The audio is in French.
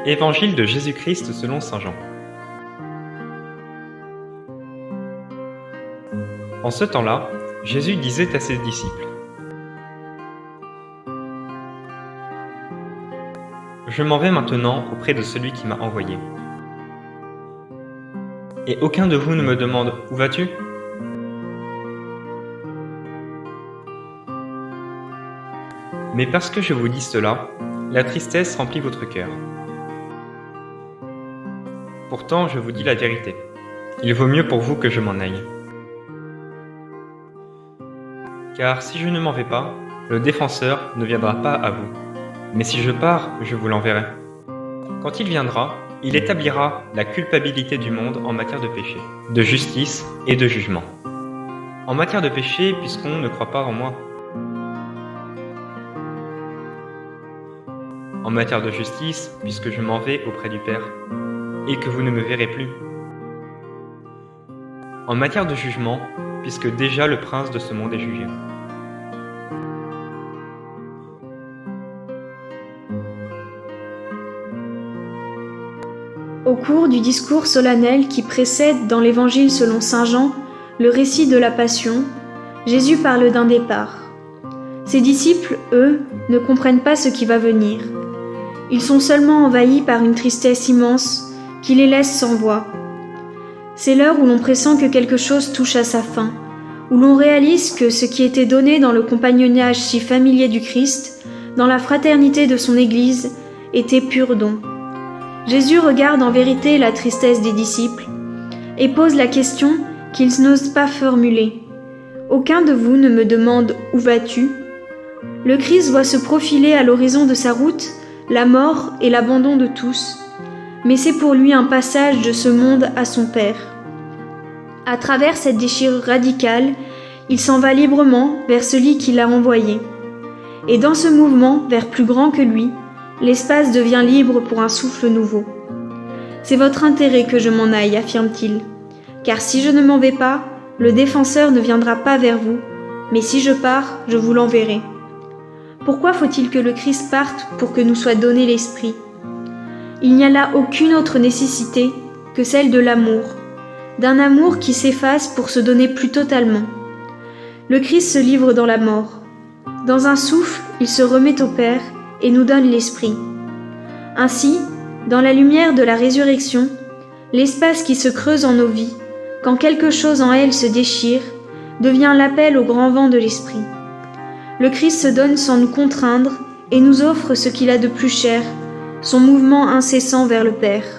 Évangile de Jésus-Christ selon saint Jean. En ce temps-là, Jésus disait à ses disciples : « Je m'en vais maintenant auprès de celui qui m'a envoyé. Et aucun de vous ne me demande : Où vas-tu ? Mais parce que je vous dis cela, la tristesse remplit votre cœur. Pourtant, je vous dis la vérité. Il vaut mieux pour vous que je m'en aille. Car si je ne m'en vais pas, le défenseur ne viendra pas à vous. Mais si je pars, je vous l'enverrai. Quand il viendra, il établira la culpabilité du monde en matière de péché, de justice et de jugement. En matière de péché, puisqu'on ne croit pas en moi. En matière de justice, puisque je m'en vais auprès du Père, et que vous ne me verrez plus. En matière de jugement, puisque déjà le prince de ce monde est jugé. Au cours du discours solennel qui précède dans l'Évangile selon saint Jean le récit de la Passion, Jésus parle d'un départ. Ses disciples, eux, ne comprennent pas ce qui va venir. Ils sont seulement envahis par une tristesse immense qui les laisse sans voix. C'est l'heure où l'on pressent que quelque chose touche à sa fin, où l'on réalise que ce qui était donné dans le compagnonnage si familier du Christ, dans la fraternité de son Église, était pur don. Jésus regarde en vérité la tristesse des disciples et pose la question qu'ils n'osent pas formuler. « Aucun de vous ne me demande « Où vas-tu ?» Le Christ voit se profiler à l'horizon de sa route la mort et l'abandon de tous, mais c'est pour lui un passage de ce monde à son Père. À travers cette déchirure radicale, il s'en va librement vers celui qui l'a envoyé. Et dans ce mouvement vers plus grand que lui, l'espace devient libre pour un souffle nouveau. « C'est votre intérêt que je m'en aille, affirme-t-il, car si je ne m'en vais pas, le défenseur ne viendra pas vers vous, mais si je pars, je vous l'enverrai. » Pourquoi faut-il que le Christ parte pour que nous soit donné l'Esprit ? Il n'y a là aucune autre nécessité que celle de l'amour, d'un amour qui s'efface pour se donner plus totalement. Le Christ se livre dans la mort. Dans un souffle, il se remet au Père et nous donne l'Esprit. Ainsi, dans la lumière de la résurrection, l'espace qui se creuse en nos vies, quand quelque chose en elles se déchire, devient l'appel au grand vent de l'Esprit. Le Christ se donne sans nous contraindre et nous offre ce qu'il a de plus cher, son mouvement incessant vers le Père.